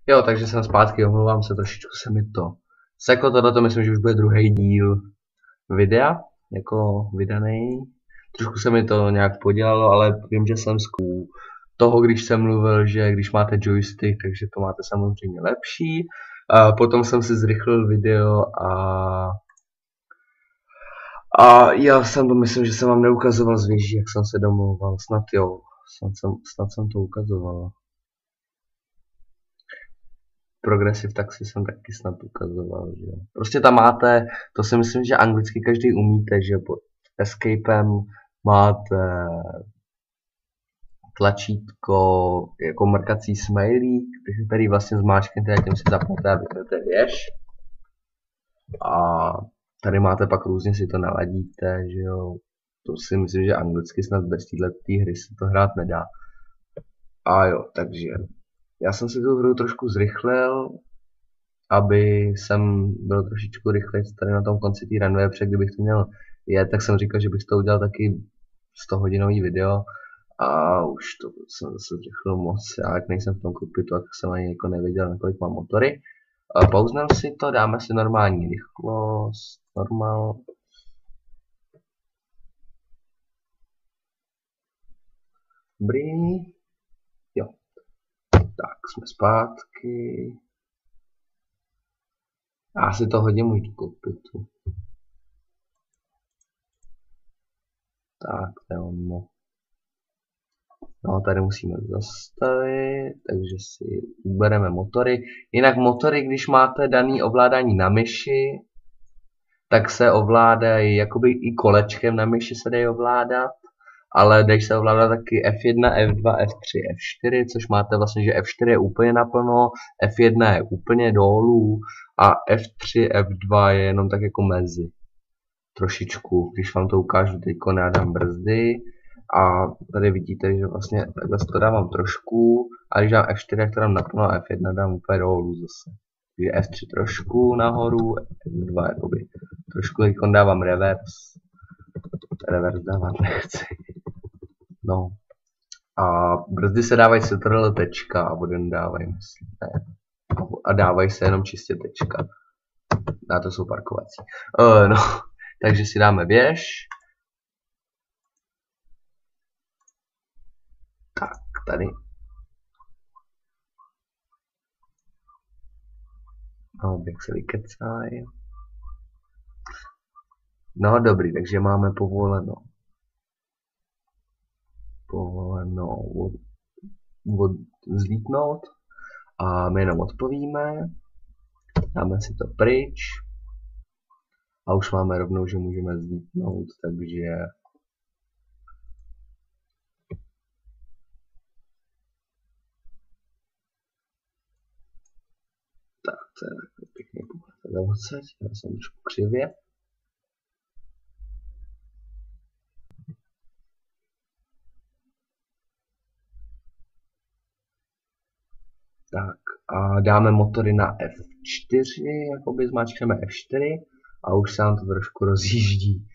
Jo, takže jsem zpátky, omlouvám se, trošičku se mi to seklo, tohleto myslím, že už bude druhý díl videa, jako vydaný. Trošku se mi to nějak podělalo, ale vím, že jsem toho, když jsem mluvil, že když máte joystick, takže to máte samozřejmě lepší. A potom jsem si zrychlil video a já jsem to myslím, že jsem vám neukazoval z věží, jak jsem se domlouval. Snad jo, snad jsem to ukazoval. Progressive taxi jsem taky snad ukazoval, že prostě tam máte, to si myslím, že anglicky každý umíte, že pod escapem máte tlačítko jako mrkací smiley, který vlastně zmáčknete a tím si zapnete a vypnete věž. A tady máte pak různě si to naladíte, že jo. To si myslím, že anglicky snad bez této hry se to hrát nedá. A jo, takže já jsem si tu hru trošku zrychlil, aby jsem byl trošičku rychlejší tady na tom konci té runway, protože kdybych to měl jet, tak jsem říkal, že bych to udělal taky 100hodinový video a už to jsem zase zrychlil moc, já jak nejsem v tom kokpitu, tak jsem ani jako nevěděl, nakolik mám motory. Pauzneme si to, dáme si normální rychlost, normál. Dobrý. Jo. Tak, jsme zpátky. Já si to hodím už do kokpitu. Tak, to je ono. No, tady musíme zastavit, takže si ubereme motory. Jinak motory, když máte daný ovládání na myši, tak se ovládají jakoby i kolečkem na myši se dají ovládat, ale dají se ovládat taky F1, F2, F3, F4, což máte vlastně, že F4 je úplně naplno, F1 je úplně dolů a F3, F2 je jenom tak jako mezi. Trošičku, když vám to ukážu, teďko nádám brzdy. A tady vidíte, že vlastně takhle to dávám trošku, a když dám F4, tak to dám naplno a F1 dám úplně dolů zase. Takže F3 trošku nahoru, F2 jakoby trošku, teď dávám reverse. Reverse dávat nechci. No. A brzdy se dávají se trle tečka a vodem dávají, myslím, ne. A dávají se jenom čistě tečka. A to jsou parkovací. No, takže si dáme věž. Tak, tady. No, jak se vykecají. No, dobrý, takže máme povoleno. Zlítnout. A my jenom odpovíme. Dáme si to pryč. A už máme rovnou, že můžeme zlítnout, takže tak, to je pěkně pohled odsaď, já jsem trošku křivě. Tak a dáme motory na F4, jakoby zmáčkneme F4 a už se nám to trošku rozjíždí.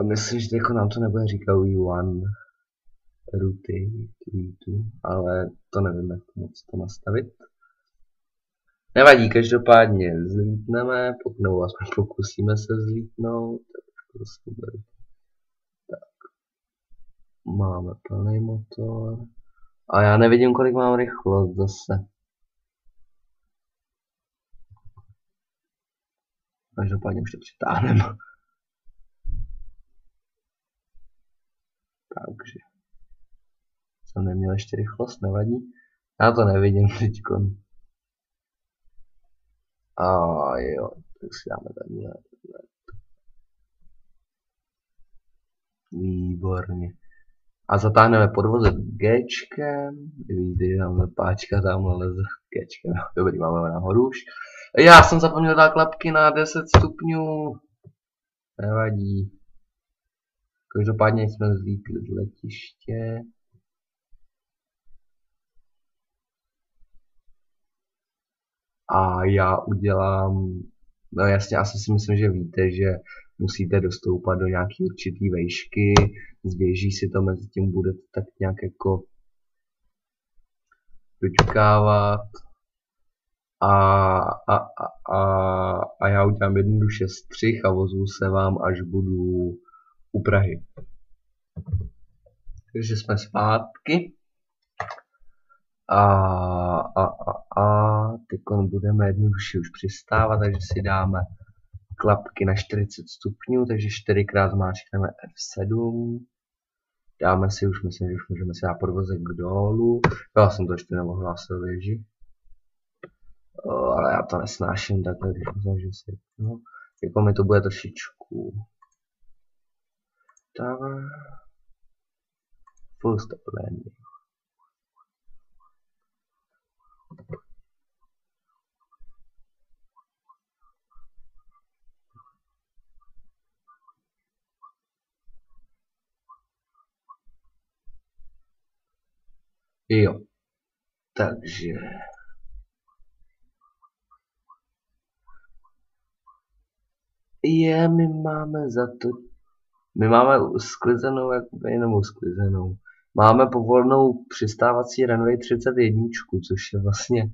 Myslím, že jako nám to nebude říkat V1 ruty, V2, ale to nevím, jak moc to nastavit. Nevadí, každopádně zlítneme, nebo aspoň pokusíme se zlítnout. Tak, máme plný motor. A já nevidím, kolik mám rychlost zase. Každopádně už to přitáhneme. Takže jsem neměl ještě rychlost, nevadí. Já to nevidím teďko. A jo, tak si dáme takhle. Výborně. A zatáhneme podvozek Gčkem. Vidíte, že nám páčka tamhle leze Gčkem. Dobrý, máme nahoru už. Já jsem zapomněl dát klapky na 10 stupňů. Nevadí. Každopádně jsme zlítli z letiště. A já udělám, no jasně, asi si myslím, že víte, že musíte dostoupat do nějaký určitý vejšky, z věží si to mezi tím budete tak nějak jako vyčkávat a já udělám jednoduše střih a ozvu se vám, až budu u Prahy. Takže jsme zpátky. Teď budeme jednoduše už přistávat, takže si dáme klapky na 40 stupňů, takže 4krát zmáčkneme F7. Dáme si už, myslím, že už můžeme si dát podvozek dolů. Já jsem to ještě neohlásil věži. Ale já to nesnáším takhle, když myslím, že si... No, jako mi to bude trošičku... Tak... Full stop landing. Jo, takže... My máme sklizenou, nebo sklizenou. Máme povolenou přistávací runway 31, což je vlastně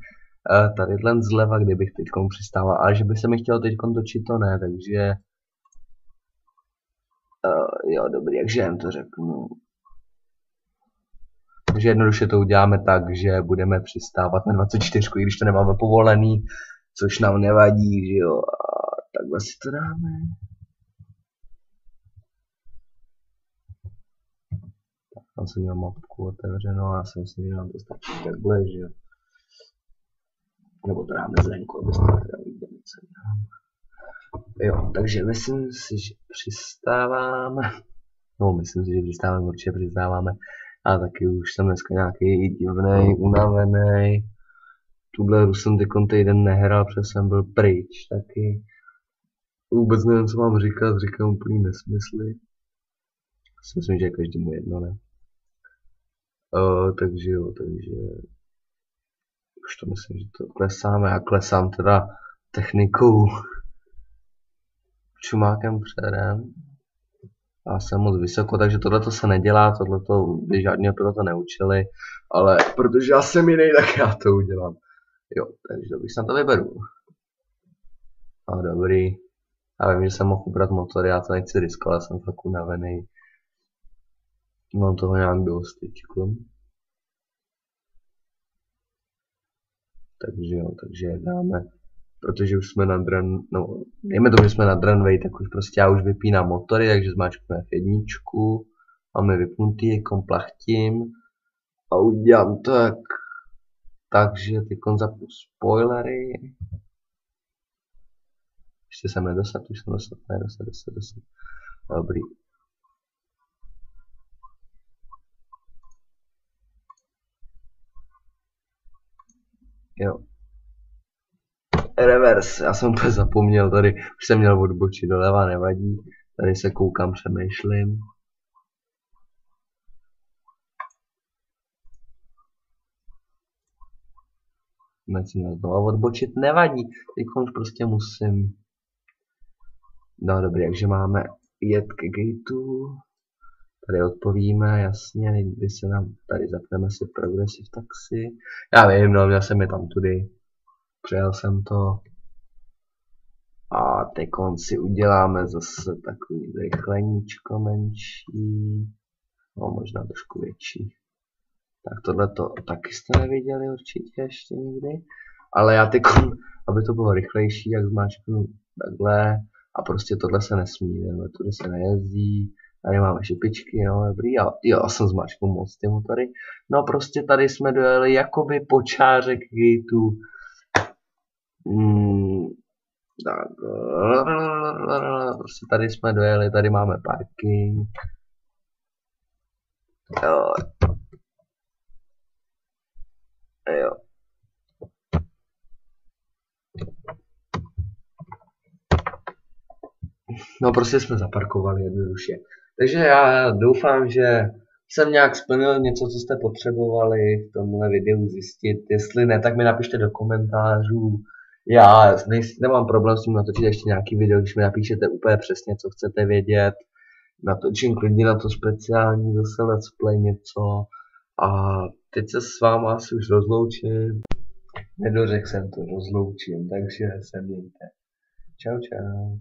tadyhle zleva, kde bych teď přistával. Ale že by se mi chtělo teď točit, to ne, takže... jo, dobrý, jakže jen to řeknu. Takže jednoduše to uděláme tak, že budeme přistávat na 24, i když to nemáme povolený, což nám nevadí, že jo. A takhle si to dáme. Tam jsem měl mapku otevřenou a já si myslím, že nám to stačí takhle, že jo. Nebo to dáme zvenku, abyste teda viděli, co dělám. Jo, takže myslím si, že přistáváme. No, myslím si, že přistáváme, určitě přistáváme. A taky už jsem dneska nějaký divnej, unavený. Tuhle hru jsem teď týden nehrál, protože jsem byl pryč taky. Vůbec nevím, co mám říkat, říkám úplný nesmysly. Myslím, že je každému jedno, ne? Takže jo, takže... Už to myslím, že to klesáme. Já klesám teda technikou čumákem předem. Já jsem moc vysoko, takže tohleto se nedělá, tohleto by žádného pilota neučili, ale protože já jsem jiný, tak já to udělám. Jo, takže dobrý, se na to vyberu. A dobrý. Já vím, že jsem mohl ubrat motor, já to nechci riskovat, jsem fakt unavený. Mám toho nějak dost teďko. Takže jo, takže dáme, protože už jsme na run, no, dejme tomu, že jsme na runway, tak už prostě já už vypínám motory, takže zmáčknu F1, máme vypnutý, plachtím a udělám to takže teď zapnu spoilery. Ještě jsem nedosad, už jsem dostat. Dobrý. Jo. Reverse, já jsem úplně zapomněl, tady už jsem měl odbočit doleva, nevadí. Tady se koukám, přemýšlím. Nechci mě znovu odbočit, nevadí, teď už prostě musím. No dobrý, takže máme jet ke gateu. Tady odpovíme, jasně, když se nám tady zapneme si Progressive Taxi. Já vím, no, měl jsem je tam tudy. Přijel jsem to. A teď si uděláme zase takový zrychleníčko menší. No, možná trošku větší. Tak tohleto taky jste neviděli určitě ještě nikdy. Ale já teď, aby to bylo rychlejší, jak zmáčknu takhle. A prostě tohle se nesmí, tudy se nejezdí. Tady máme šipičky, no dobrý, jo, jsem zmáčknul moc ty motory. No prostě tady jsme dojeli jakoby po čáře k gateu. Tak, prostě tady jsme dojeli, tady máme parking. Jo. Jo. No prostě jsme zaparkovali jednoduše. Takže já doufám, že jsem nějak splnil něco, co jste potřebovali v tomhle videu zjistit. Jestli ne, tak mi napište do komentářů. Já nemám problém s tím natočit ještě nějaký video, když mi napíšete úplně přesně, co chcete vědět. Natočím klidně na to speciální zase let's play něco. A teď se s váma asi už rozloučím. Nedořekl jsem to, rozloučím, takže se mějte. Čau, čau.